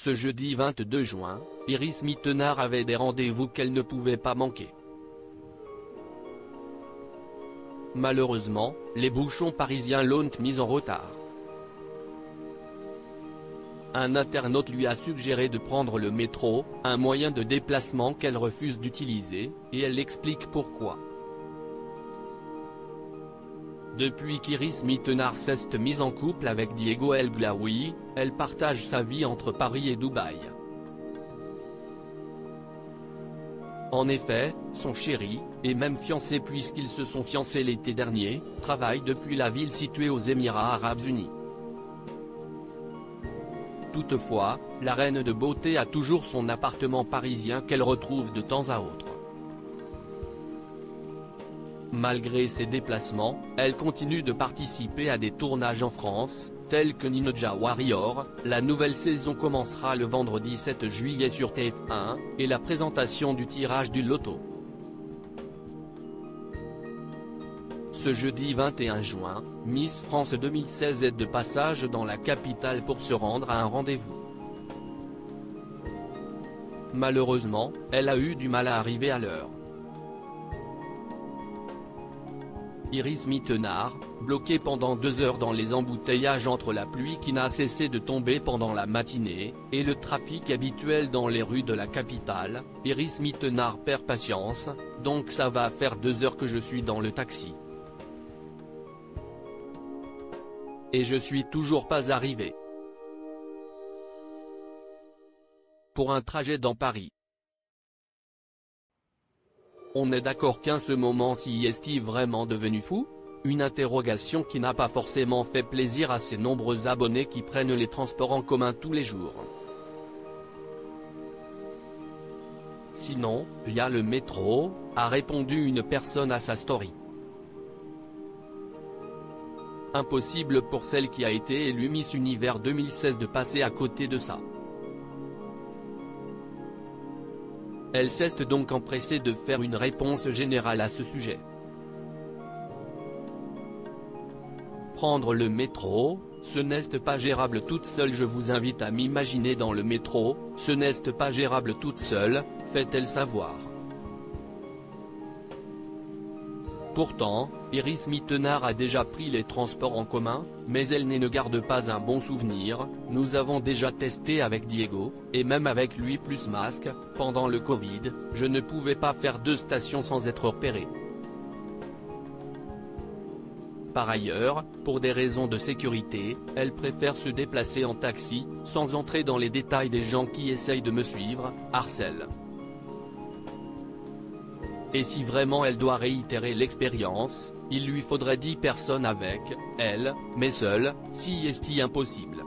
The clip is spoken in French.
Ce jeudi 22 juin, Iris Mittenard avait des rendez-vous qu'elle ne pouvait pas manquer. Malheureusement, les bouchons parisiens l'ont mise en retard. Un internaute lui a suggéré de prendre le métro, un moyen de déplacement qu'elle refuse d'utiliser, et elle explique pourquoi. Depuis qu'Iris Mittenard s'est mise en couple avec Diego El Glaoui, elle partage sa vie entre Paris et Dubaï. En effet, son chéri, et même fiancé puisqu'ils se sont fiancés l'été dernier, travaille depuis la ville située aux Émirats Arabes Unis. Toutefois, la reine de beauté a toujours son appartement parisien qu'elle retrouve de temps à autre. Malgré ses déplacements, elle continue de participer à des tournages en France, tels que Ninja Warrior. La nouvelle saison commencera le vendredi 7 juillet sur TF1, et la présentation du tirage du loto. Ce jeudi 21 juin, Miss France 2016 est de passage dans la capitale pour se rendre à un rendez-vous. Malheureusement, elle a eu du mal à arriver à l'heure. Iris Mittenard, bloquée pendant 2 heures dans les embouteillages entre la pluie qui n'a cessé de tomber pendant la matinée, et le trafic habituel dans les rues de la capitale, Iris Mittenard perd patience, donc ça va faire 2 heures que je suis dans le taxi. Et je suis toujours pas arrivé. Pour un trajet dans Paris. On est d'accord qu'en ce moment-ci est-il vraiment devenu fou? Une interrogation qui n'a pas forcément fait plaisir à ses nombreux abonnés qui prennent les transports en commun tous les jours. Sinon, via le métro, a répondu une personne à sa story. Impossible pour celle qui a été élue Miss Univers 2016 de passer à côté de ça. Elle s'est donc empressée de faire une réponse générale à ce sujet. Prendre le métro, ce n'est pas gérable toute seule. Je vous invite à m'imaginer dans le métro, ce n'est pas gérable toute seule, fait-elle savoir. Pourtant, Iris Mittenard a déjà pris les transports en commun, mais elle ne garde pas un bon souvenir. Nous avons déjà testé avec Diego, et même avec lui plus masque, pendant le Covid, je ne pouvais pas faire 2 stations sans être repéré. Par ailleurs, pour des raisons de sécurité, elle préfère se déplacer en taxi, sans entrer dans les détails des gens qui essayent de me suivre, harcèlent. Et si vraiment elle doit réitérer l'expérience, il lui faudrait 10 personnes avec elle, mais seule, si est-il impossible.